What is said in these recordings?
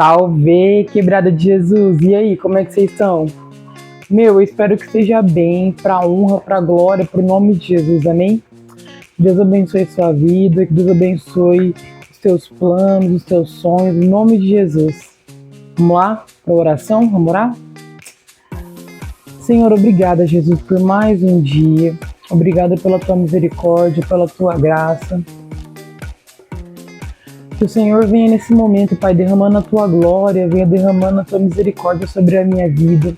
Salve, quebrada de Jesus! E aí, como é que vocês estão? Eu espero que esteja bem, para honra, para glória, para o nome de Jesus, amém? Deus abençoe a sua vida, que Deus abençoe os teus planos, os teus sonhos, em nome de Jesus. Vamos lá para a oração? Vamos orar? Senhor, obrigada, Jesus, por mais um dia. Obrigada pela tua misericórdia, pela tua graça. Que o Senhor venha nesse momento, Pai, derramando a tua glória, venha derramando a tua misericórdia sobre a minha vida,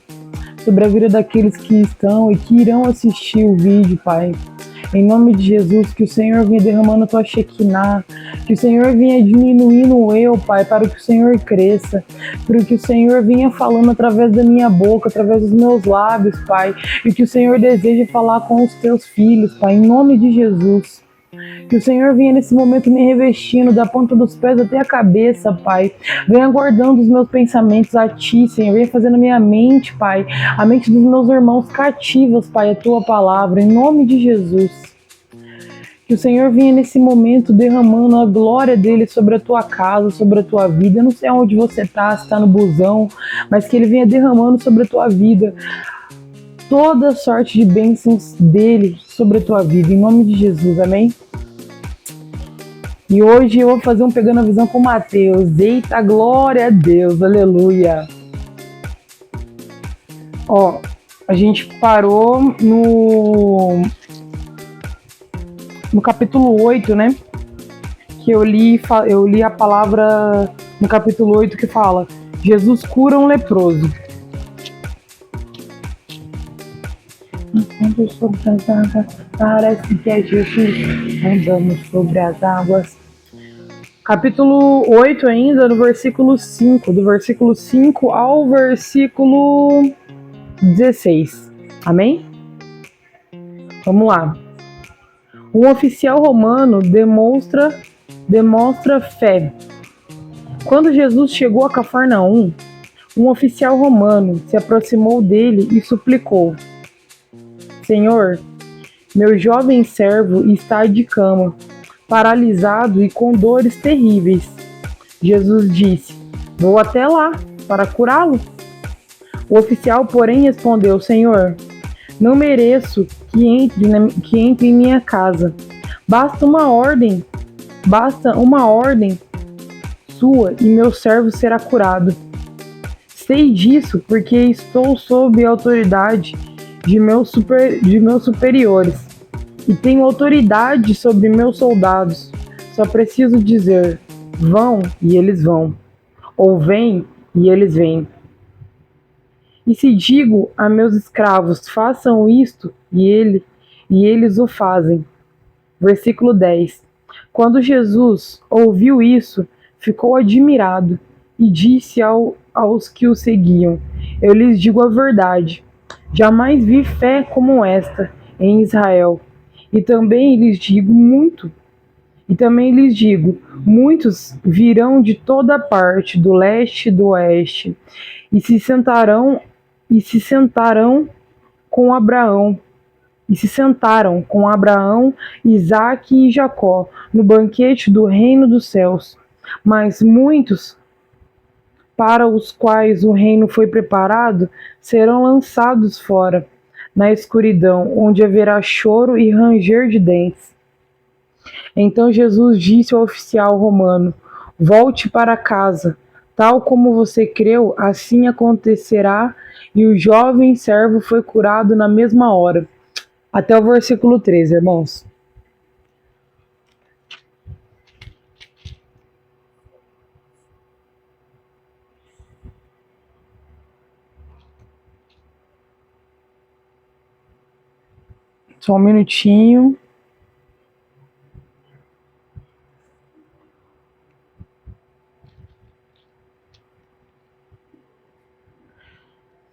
sobre a vida daqueles que estão e que irão assistir o vídeo, Pai. Em nome de Jesus, que o Senhor venha derramando a tua Shekinah, que o Senhor venha diminuindo o eu, Pai, para que o Senhor cresça, para que o Senhor venha falando através da minha boca, através dos meus lábios, Pai, e que o Senhor deseja falar com os teus filhos, Pai, em nome de Jesus. Que o Senhor venha nesse momento me revestindo da ponta dos pés até a cabeça, Pai. Venha guardando os meus pensamentos a Ti, Senhor. Venha fazendo a minha mente, Pai, a mente dos meus irmãos cativas, Pai, a Tua palavra, em nome de Jesus. Que o Senhor venha nesse momento derramando a glória dele sobre a tua casa, sobre a tua vida. Eu não sei onde você está, se está no busão, mas que ele venha derramando sobre a tua vida toda sorte de bênçãos dele sobre a tua vida, em nome de Jesus, amém? E hoje eu vou fazer um Pegando a Visão com Mateus. Eita, glória a Deus, aleluia! Ó, a gente parou no capítulo 8, né? Que eu li a palavra no capítulo 8 que fala: Jesus cura um leproso. Andando sobre as águas, parece que é Jesus. Andamos sobre as águas. Capítulo 8 ainda, no versículo 5. Do versículo 5 ao versículo 16. Amém? Vamos lá. Um oficial romano demonstra fé. Quando Jesus chegou a Cafarnaum, um oficial romano se aproximou dele e suplicou: Senhor, meu jovem servo está de cama, paralisado e com dores terríveis. Jesus disse: Vou até lá para curá-lo. O oficial, porém, respondeu: Senhor, não mereço que entre em minha casa. Basta uma ordem sua e meu servo será curado. Sei disso porque estou sob a autoridade de meus superiores e tenho autoridade sobre meus soldados. Só preciso dizer: vão e eles vão, ou vem e eles vêm. E se digo a meus escravos: façam isto, e eles o fazem. Versículo 10. Quando Jesus ouviu isso, ficou admirado e disse aos que o seguiam: Eu lhes digo a verdade. Jamais vi fé como esta em Israel. E também lhes digo, muitos virão de toda parte, do leste e do oeste, e se sentaram com Abraão, Isaque e Jacó, no banquete do reino dos céus. Mas muitos para os quais o reino foi preparado serão lançados fora, na escuridão, onde haverá choro e ranger de dentes. Então Jesus disse ao oficial romano: Volte para casa, tal como você creu, assim acontecerá. E o jovem servo foi curado na mesma hora. Até o versículo 13, irmãos. Só um minutinho.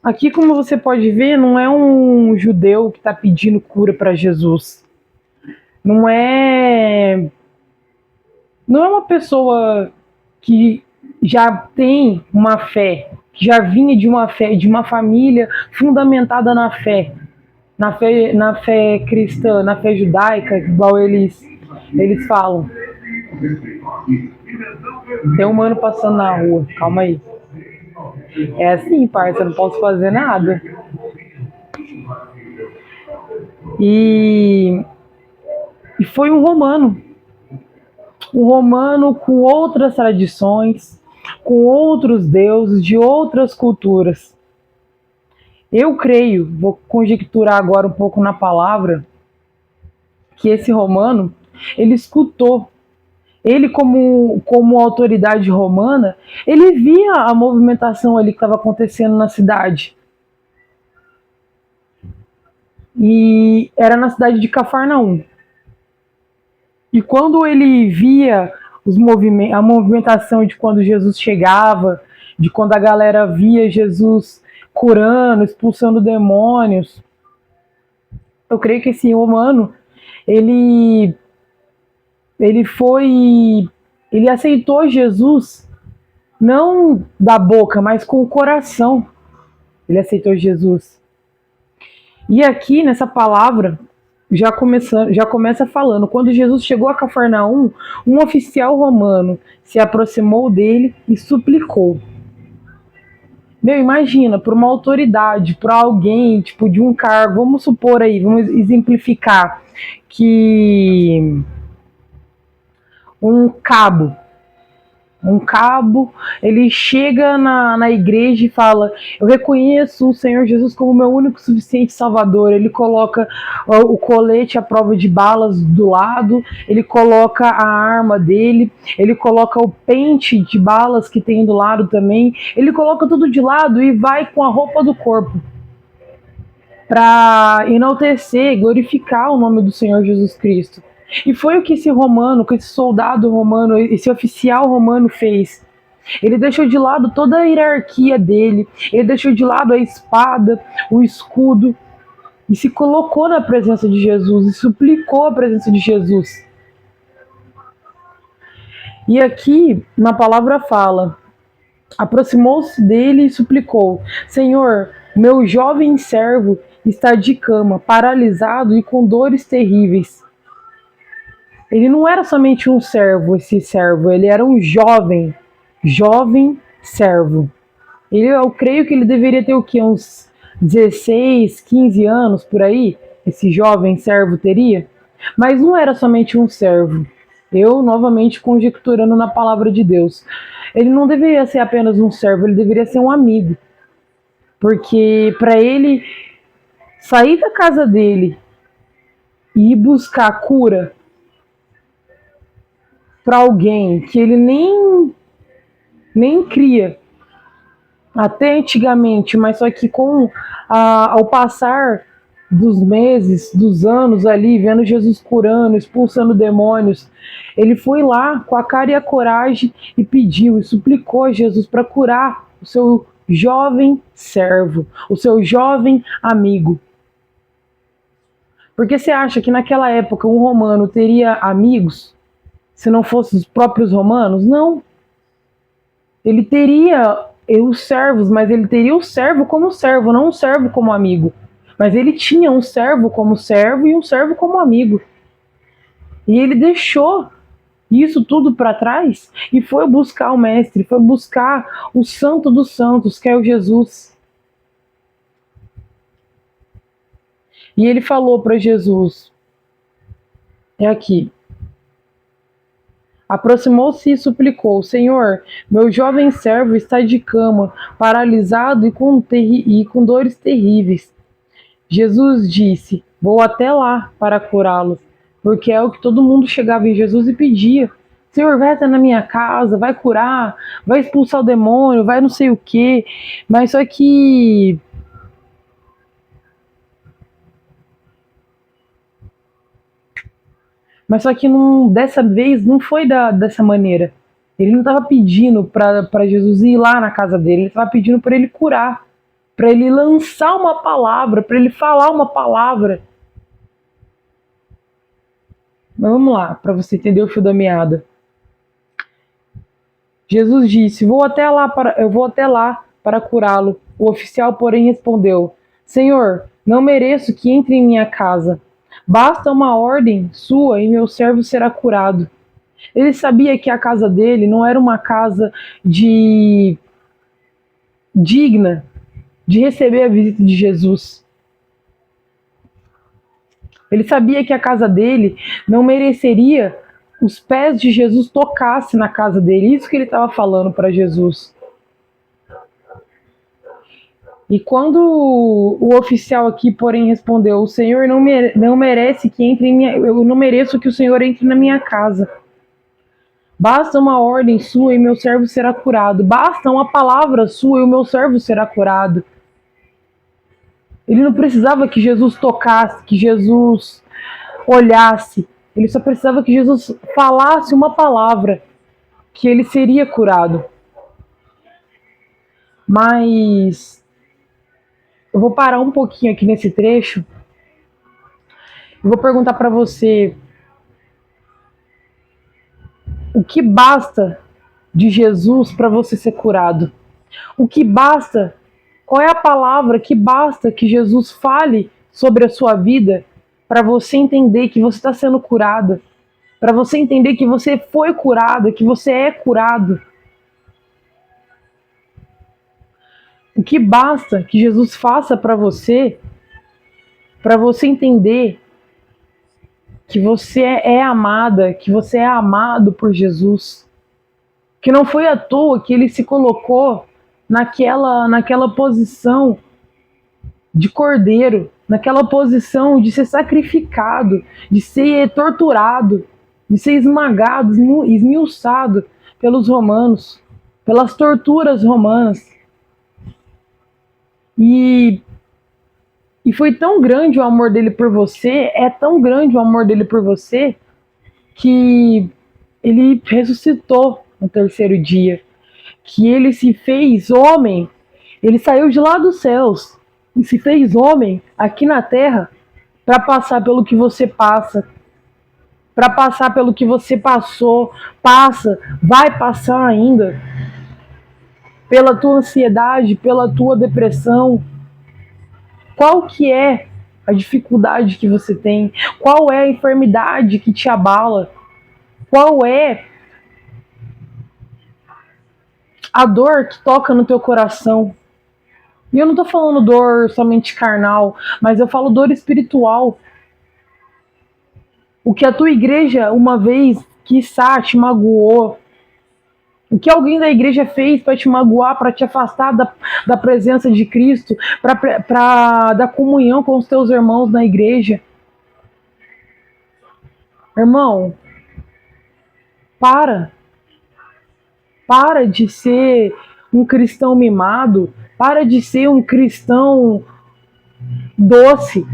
Aqui, como você pode ver, não é um judeu que está pedindo cura para Jesus. Não é uma pessoa que já tem uma fé, que já vinha de uma fé, de uma família fundamentada na fé cristã, na fé judaica, igual eles falam. Tem um humano passando na rua, calma aí. É assim, parça, eu não posso fazer nada. E, e foi um romano com outras tradições, com outros deuses, de outras culturas. Eu creio, vou conjecturar agora um pouco na palavra, que esse romano, ele escutou. Ele, como autoridade romana, ele via a movimentação ali que estava acontecendo na cidade. E era na cidade de Cafarnaum. E quando ele via a movimentação de quando Jesus chegava, de quando a galera via Jesus curando, expulsando demônios, eu creio que esse romano, ele, ele foi, ele aceitou Jesus não da boca, mas com o coração. Ele aceitou Jesus. E aqui nessa palavra já começa falando, quando Jesus chegou a Cafarnaum, um oficial romano se aproximou dele e suplicou. Meu, imagina, para uma autoridade, para alguém, tipo, de um cargo, vamos supor aí, vamos exemplificar, que um cabo, ele chega na igreja e fala: eu reconheço o Senhor Jesus como meu único suficiente salvador. Ele coloca o colete à prova de balas do lado, ele coloca a arma dele, ele coloca o pente de balas que tem do lado também, ele coloca tudo de lado e vai com a roupa do corpo para enaltecer, glorificar o nome do Senhor Jesus Cristo. E foi o que esse romano, que esse soldado romano, esse oficial romano fez. Ele deixou de lado toda a hierarquia dele, ele deixou de lado a espada, o escudo, e se colocou na presença de Jesus, e suplicou a presença de Jesus. E aqui, na palavra fala, aproximou-se dele e suplicou: Senhor, meu jovem servo está de cama, paralisado e com dores terríveis. Ele não era somente um servo, esse servo, ele era um jovem servo. Eu creio que ele deveria ter o quê? Uns 16, 15 anos por aí, esse jovem servo teria. Mas não era somente um servo. Eu, novamente, conjecturando na palavra de Deus. Ele não deveria ser apenas um servo, ele deveria ser um amigo. Porque para ele sair da casa dele e ir buscar cura para alguém que ele nem cria, até antigamente, mas só que ao passar dos meses, dos anos ali, vendo Jesus curando, expulsando demônios, ele foi lá com a cara e a coragem e pediu e suplicou a Jesus para curar o seu jovem servo, o seu jovem amigo. Porque você acha que naquela época um romano teria amigos se não fossem os próprios romanos? Não. Ele teria os servos, mas ele teria o servo como servo, não um servo como amigo. Mas ele tinha um servo como servo e um servo como amigo. E ele deixou isso tudo para trás e foi buscar o mestre, foi buscar o santo dos santos, que é o Jesus. E ele falou para Jesus, é aqui, aproximou-se e suplicou: Senhor, meu jovem servo está de cama, paralisado e com dores terríveis. Jesus disse: vou até lá para curá-lo, porque é o que todo mundo chegava em Jesus e pedia: Senhor, vai até na minha casa, vai curar, vai expulsar o demônio, vai não sei o quê. Mas só que dessa vez não foi dessa maneira. Ele não estava pedindo para Jesus ir lá na casa dele, ele estava pedindo para ele curar, para ele lançar uma palavra, para ele falar uma palavra. Mas vamos lá, para você entender o fio da meada. Jesus disse: eu vou até lá para curá-lo. O oficial, porém, respondeu: Senhor, não mereço que entre em minha casa. Basta uma ordem sua e meu servo será curado. Ele sabia que a casa dele não era uma casa de digna de receber a visita de Jesus. Ele sabia que a casa dele não mereceria os pés de Jesus tocassem na casa dele. Isso que ele estava falando para Jesus. E quando o oficial aqui, porém, respondeu: o Senhor não merece que entre em minha, eu não mereço que o Senhor entre na minha casa. Basta uma ordem sua e meu servo será curado. Basta uma palavra sua e o meu servo será curado. Ele não precisava que Jesus tocasse, que Jesus olhasse. Ele só precisava que Jesus falasse uma palavra, que ele seria curado. Mas eu vou parar um pouquinho aqui nesse trecho. Eu vou perguntar para você: o que basta de Jesus para você ser curado? O que basta? Qual é a palavra que basta que Jesus fale sobre a sua vida para você entender que você está sendo curada? Para você entender que você foi curada, que você é curado? O que basta que Jesus faça para você entender que você é amada, que você é amado por Jesus? Que não foi à toa que ele se colocou naquela posição de cordeiro, naquela posição de ser sacrificado, de ser torturado, de ser esmagado, esmiuçado pelos romanos, pelas torturas romanas. E foi tão grande o amor dele por você, é tão grande o amor dele por você, que ele ressuscitou no terceiro dia, que ele se fez homem, ele saiu de lá dos céus e se fez homem aqui na terra para passar pelo que você passa, para passar pelo que você passou, passa, vai passar ainda, pela tua ansiedade, pela tua depressão. Qual que é a dificuldade que você tem? Qual é a enfermidade que te abala? Qual é a dor que toca no teu coração? E eu não tô falando dor somente carnal, mas eu falo dor espiritual. O que a tua igreja uma vez, quiçá, te magoou. O que alguém da igreja fez para te magoar, para te afastar da presença de Cristo, para da comunhão com os teus irmãos na igreja. Irmão, para de ser um cristão mimado, para de ser um cristão doce,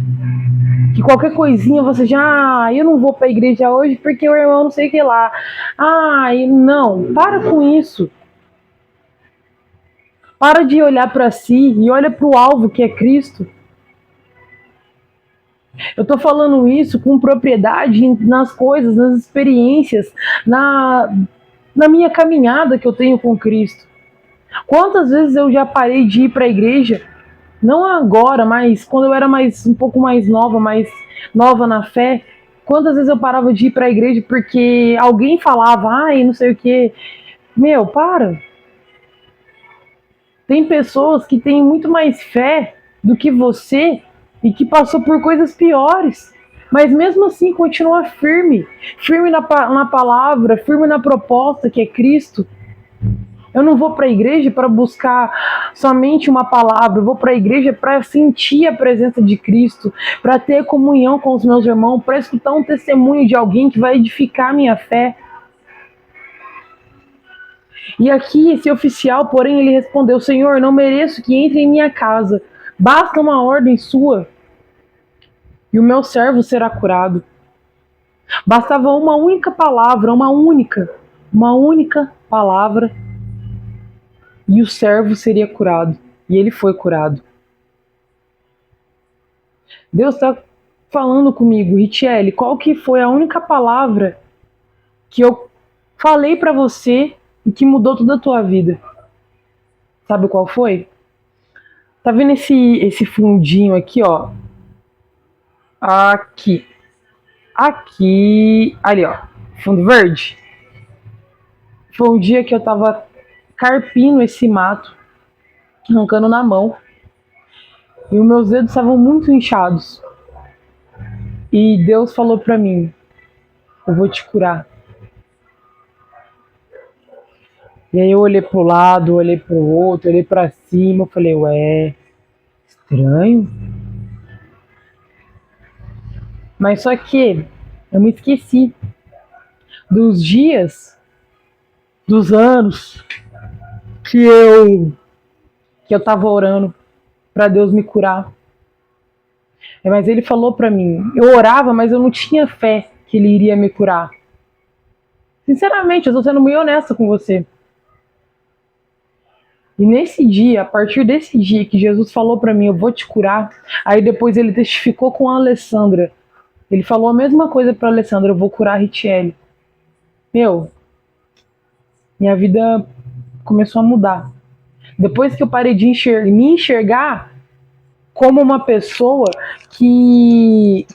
que qualquer coisinha você já, eu não vou para a igreja hoje porque o irmão não sei o que lá. Não, para com isso. Para de olhar para si e olha para o alvo que é Cristo. Eu estou falando isso com propriedade nas coisas, nas experiências, na minha caminhada que eu tenho com Cristo. Quantas vezes eu já parei de ir para a igreja, não agora, mas quando eu era um pouco mais nova na fé, quantas vezes eu parava de ir para a igreja porque alguém falava, não sei o que. Meu, para. Tem pessoas que têm muito mais fé do que você e que passou por coisas piores, mas mesmo assim continua firme na palavra, firme na proposta que é Cristo. Eu não vou para a igreja para buscar somente uma palavra, eu vou para a igreja para sentir a presença de Cristo, para ter comunhão com os meus irmãos, para escutar um testemunho de alguém que vai edificar a minha fé. E aqui esse oficial, porém, ele respondeu: Senhor, não mereço que entre em minha casa, basta uma ordem sua e o meu servo será curado. Bastava uma única palavra, uma única palavra, e o servo seria curado. E ele foi curado. Deus está falando comigo: Richelle, qual que foi a única palavra que eu falei para você e que mudou toda a tua vida? Sabe qual foi? Tá vendo esse fundinho aqui, ó? Aqui. Ali, ó. Fundo verde. Foi um dia que eu tava carpindo esse mato, arrancando na mão, e os meus dedos estavam muito inchados. E Deus falou pra mim: eu vou te curar. E aí eu olhei pro lado, olhei pro outro, olhei pra cima, eu falei: ué, estranho. Mas só que eu me esqueci dos dias, dos anos que eu tava orando pra Deus me curar. Mas ele falou pra mim, eu orava, mas eu não tinha fé que ele iria me curar. Sinceramente, eu tô sendo muito honesta com você. E nesse dia, a partir desse dia que Jesus falou pra mim, eu vou te curar, aí depois ele testificou com a Alessandra. Ele falou a mesma coisa pra Alessandra, eu vou curar a Richelle. Meu, minha vida começou a mudar. Depois que eu parei de me enxergar como uma pessoa que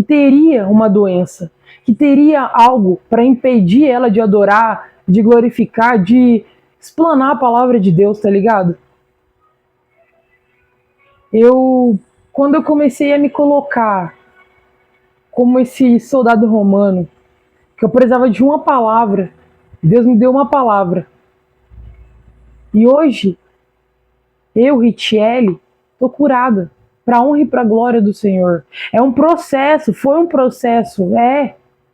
teria uma doença, que teria algo para impedir ela de adorar, de glorificar, de explanar a palavra de Deus, tá ligado? Quando eu comecei a me colocar como esse soldado romano, que eu precisava de uma palavra, Deus me deu uma palavra. E hoje, eu, Richelle, tô curada, para honra e para glória do Senhor. É um processo, foi um processo,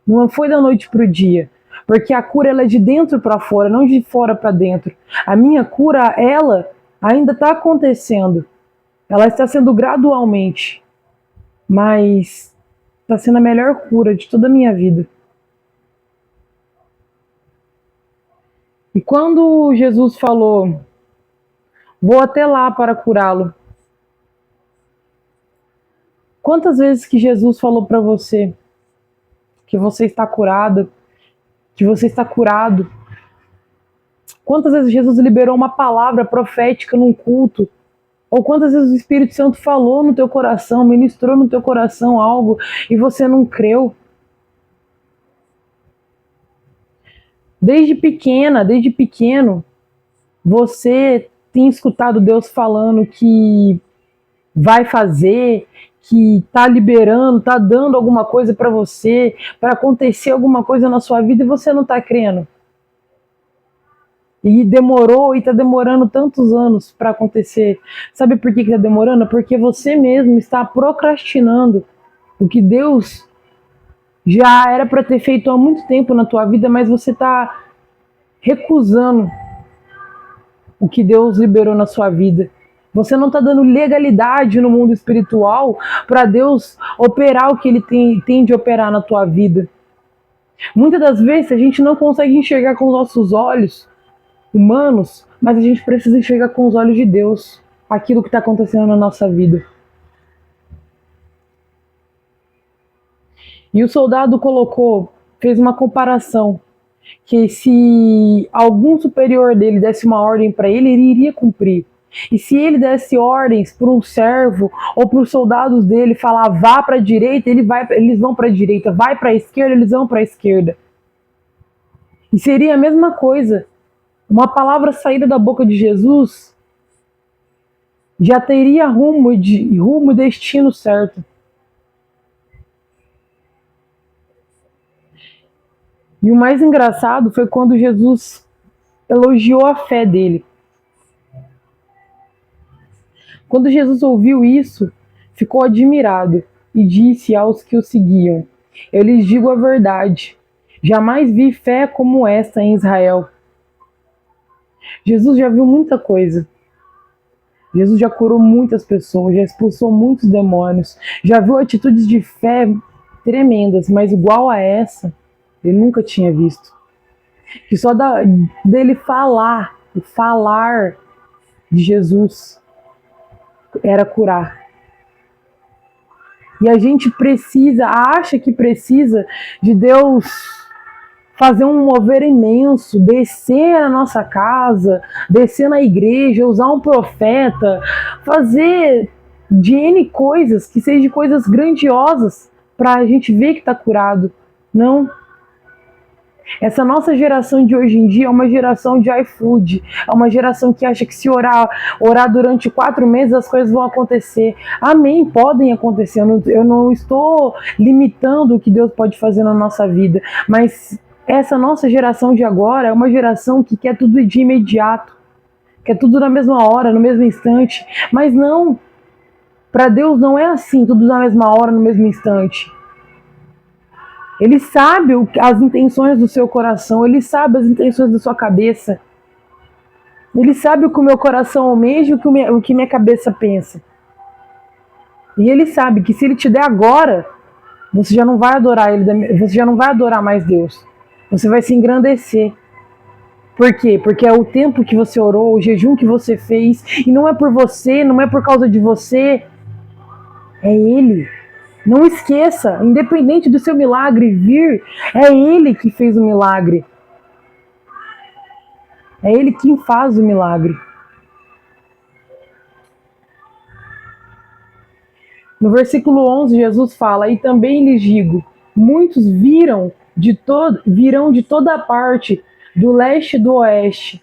não foi da noite pro dia, porque a cura ela é de dentro para fora, não de fora para dentro. A minha cura, ela ainda está acontecendo, ela está sendo gradualmente, mas está sendo a melhor cura de toda a minha vida. E quando Jesus falou, vou até lá para curá-lo, quantas vezes que Jesus falou para você que você está curada, que você está curado? Quantas vezes Jesus liberou uma palavra profética num culto? Ou quantas vezes o Espírito Santo falou no teu coração, ministrou no teu coração algo e você não creu? Desde pequeno, você tem escutado Deus falando que vai fazer, que tá liberando, tá dando alguma coisa para você, para acontecer alguma coisa na sua vida e você não tá crendo. E demorou e tá demorando tantos anos para acontecer. Sabe por que tá demorando? Porque você mesmo está procrastinando o que Deus já era para ter feito há muito tempo na tua vida, mas você tá recusando o que Deus liberou na sua vida. Você não está dando legalidade no mundo espiritual para Deus operar o que Ele tem de operar na tua vida. Muitas das vezes a gente não consegue enxergar com os nossos olhos humanos, mas a gente precisa enxergar com os olhos de Deus aquilo que está acontecendo na nossa vida. E o soldado fez uma comparação, que se algum superior dele desse uma ordem para ele, ele iria cumprir. E se ele desse ordens para um servo ou para os soldados dele, falar vá para a direita, eles vão para a direita, vai para a esquerda, eles vão para a esquerda. E seria a mesma coisa. Uma palavra saída da boca de Jesus já teria rumo e destino certo. E o mais engraçado foi quando Jesus elogiou a fé dele. Quando Jesus ouviu isso, ficou admirado e disse aos que o seguiam: eu lhes digo a verdade, jamais vi fé como esta em Israel. Jesus já viu muita coisa. Jesus já curou muitas pessoas, já expulsou muitos demônios, já viu atitudes de fé tremendas, mas igual a essa, ele nunca tinha visto. Que só dele falar de Jesus era curar. E a gente acha que precisa de Deus fazer um mover imenso, descer na nossa casa, descer na igreja, usar um profeta, fazer de N coisas, que sejam coisas grandiosas, para a gente ver que está curado. Não. Essa nossa geração de hoje em dia é uma geração de iFood, é uma geração que acha que se orar durante 4 meses as coisas vão acontecer. Amém, podem acontecer, eu não estou limitando o que Deus pode fazer na nossa vida, mas essa nossa geração de agora é uma geração que quer tudo de imediato, quer tudo na mesma hora, no mesmo instante, mas não, para Deus não é assim, tudo na mesma hora, no mesmo instante. Ele sabe as intenções do seu coração, ele sabe as intenções da sua cabeça. Ele sabe o que o meu coração almeja e o que minha cabeça pensa. E ele sabe que se ele te der agora, você já não vai adorar ele, você já não vai adorar mais Deus. Você vai se engrandecer. Por quê? Porque é o tempo que você orou, o jejum que você fez, e não é por você, não é por causa de você, é ele. Não esqueça, independente do seu milagre vir, é ele que fez o milagre. É ele quem faz o milagre. No versículo 11, Jesus fala: "E também lhes digo, muitos virão de toda parte, do leste e do oeste,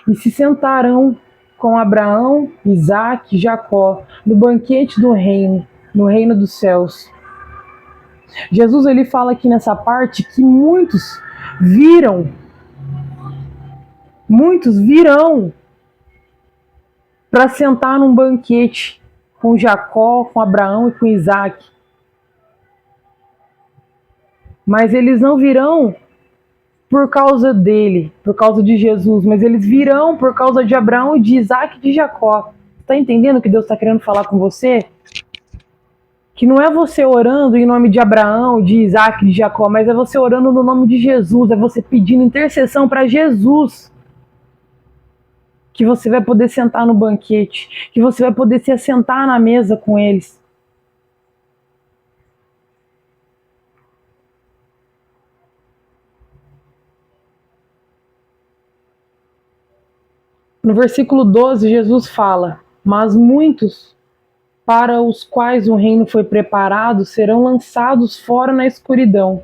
e se sentarão com Abraão, Isaque e Jacó, no banquete do reino, no reino dos céus." Jesus ele fala aqui nessa parte que muitos virão para sentar num banquete com Jacó, com Abraão e com Isaque. Mas eles não virão por causa dele, por causa de Jesus, mas eles virão por causa de Abraão, de Isaque e de Jacó. Está entendendo o que Deus está querendo falar com você? Que não é você orando em nome de Abraão, de Isaque, de Jacó, mas é você orando no nome de Jesus, é você pedindo intercessão para Jesus, que você vai poder sentar no banquete, que você vai poder se assentar na mesa com eles. No versículo 12, Jesus fala: "Mas muitos para os quais o reino foi preparado serão lançados fora na escuridão,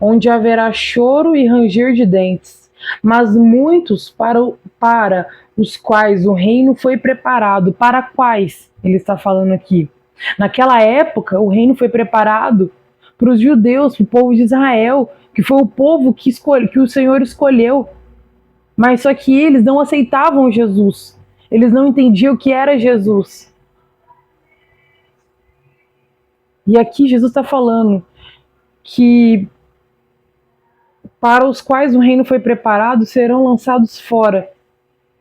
onde haverá choro e ranger de dentes. Mas muitos para os quais o reino foi preparado." Para quais ele está falando aqui? Naquela época, o reino foi preparado para os judeus, para o povo de Israel, que foi o povo que o Senhor escolheu. Mas só que eles não aceitavam Jesus. Eles não entendiam o que era Jesus. E aqui Jesus está falando que para os quais o reino foi preparado serão lançados fora.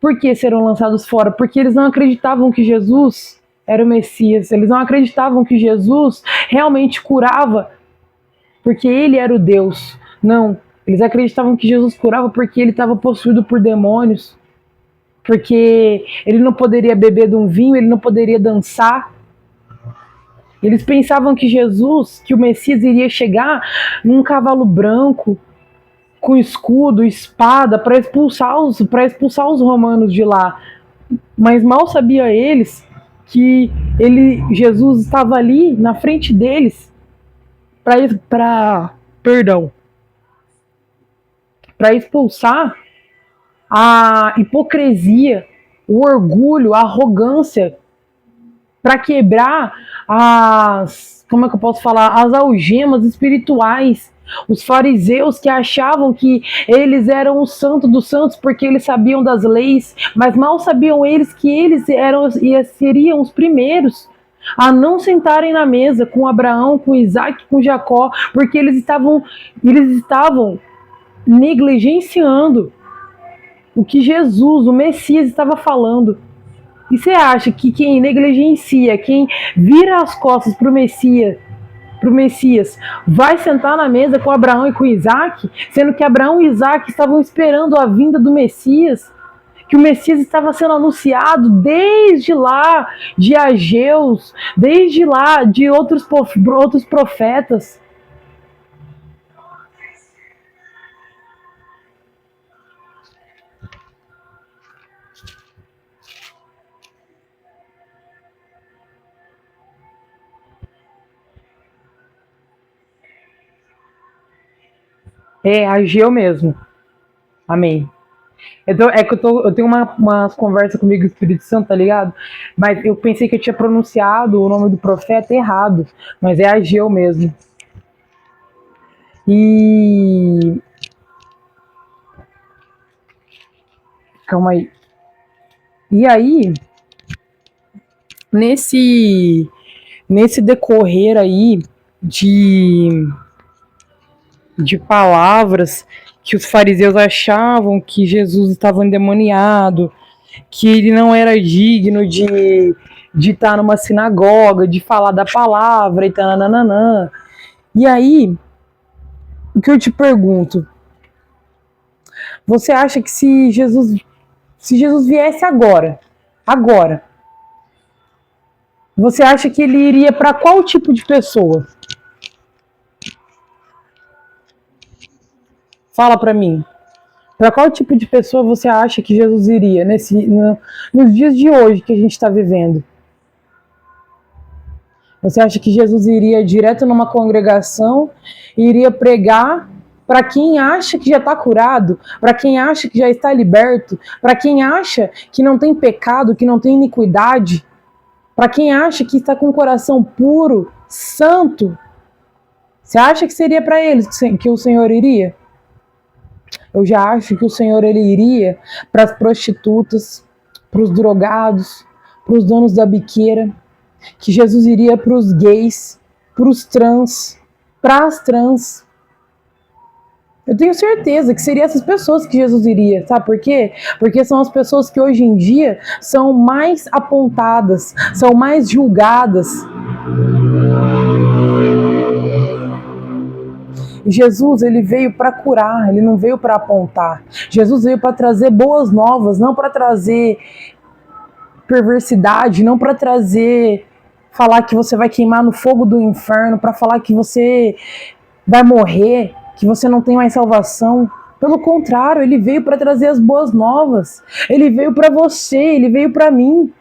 Por que serão lançados fora? Porque eles não acreditavam que Jesus era o Messias. Eles não acreditavam que Jesus realmente curava porque ele era o Deus. Não. Eles acreditavam que Jesus curava porque ele estava possuído por demônios. Porque ele não poderia beber de um vinho, ele não poderia dançar. Eles pensavam que Jesus, que o Messias iria chegar num cavalo branco, com escudo, espada, para expulsar os romanos de lá. Mas mal sabia eles que Jesus estava ali na frente deles para expulsar a hipocrisia, o orgulho, a arrogância, para quebrar como é que eu posso falar, as algemas espirituais. Os fariseus que achavam que eles eram o santo dos santos porque eles sabiam das leis, mas mal sabiam eles que eles seriam os primeiros a não sentarem na mesa com Abraão, com Isaque, com Jacó, porque eles estavam negligenciando o que Jesus, o Messias, estava falando. E você acha que quem negligencia, quem vira as costas para o Messias, vai sentar na mesa com Abraão e com Isaque, sendo que Abraão e Isaque estavam esperando a vinda do Messias, que o Messias estava sendo anunciado desde lá de Ageus, desde lá de outros profetas. É Ageu mesmo. Amém. É que eu tenho umas conversas comigo com o Espírito Santo, tá ligado? Mas eu pensei que eu tinha pronunciado o nome do profeta errado. Mas é Ageu mesmo. E. Calma aí. E aí, nesse, nesse decorrer aí de, de palavras que os fariseus achavam que Jesus estava endemoniado, que ele não era digno de estar numa sinagoga, de falar da palavra e tananana. E aí, o que eu te pergunto, você acha que se Jesus viesse agora, você acha que ele iria para qual tipo de pessoa? Fala para mim. Para qual tipo de pessoa você acha que Jesus iria nos dias de hoje que a gente está vivendo? Você acha que Jesus iria direto numa congregação e iria pregar para quem acha que já está curado, para quem acha que já está liberto, para quem acha que não tem pecado, que não tem iniquidade, para quem acha que está com o coração puro, santo? Você acha que seria para eles que o Senhor iria? Eu já acho que o Senhor ele iria para as prostitutas, para os drogados, para os donos da biqueira, que Jesus iria para os gays, para os trans, para as trans. Eu tenho certeza que seria essas pessoas que Jesus iria, sabe por quê? Porque são as pessoas que hoje em dia são mais apontadas, são mais julgadas. Jesus, ele veio para curar, ele não veio para apontar. Jesus veio para trazer boas novas, não para trazer perversidade, não para trazer falar que você vai queimar no fogo do inferno, para falar que você vai morrer, que você não tem mais salvação. Pelo contrário, ele veio para trazer as boas novas. Ele veio para você, ele veio para mim.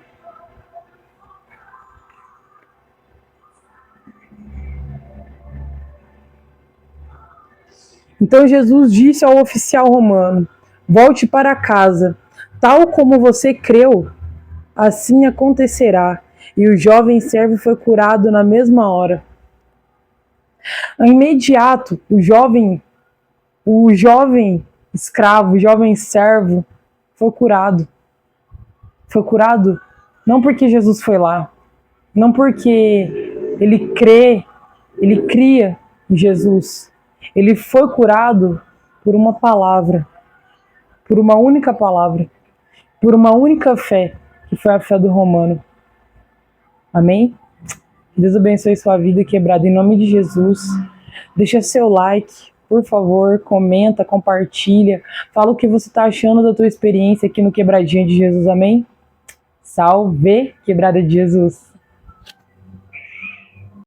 Então Jesus disse ao oficial romano: volte para casa, tal como você creu, assim acontecerá. E o jovem servo foi curado na mesma hora. Imediato, o jovem escravo, o jovem servo foi curado. Foi curado não porque Jesus foi lá, não porque ele cria em Jesus. Ele foi curado por uma palavra, por uma única palavra, por uma única fé, que foi a fé do romano. Amém? Deus abençoe sua vida quebrada em nome de Jesus. Deixa seu like, por favor, comenta, compartilha. Fala o que você está achando da tua experiência aqui no Quebradinha de Jesus, amém? Salve, Quebrada de Jesus!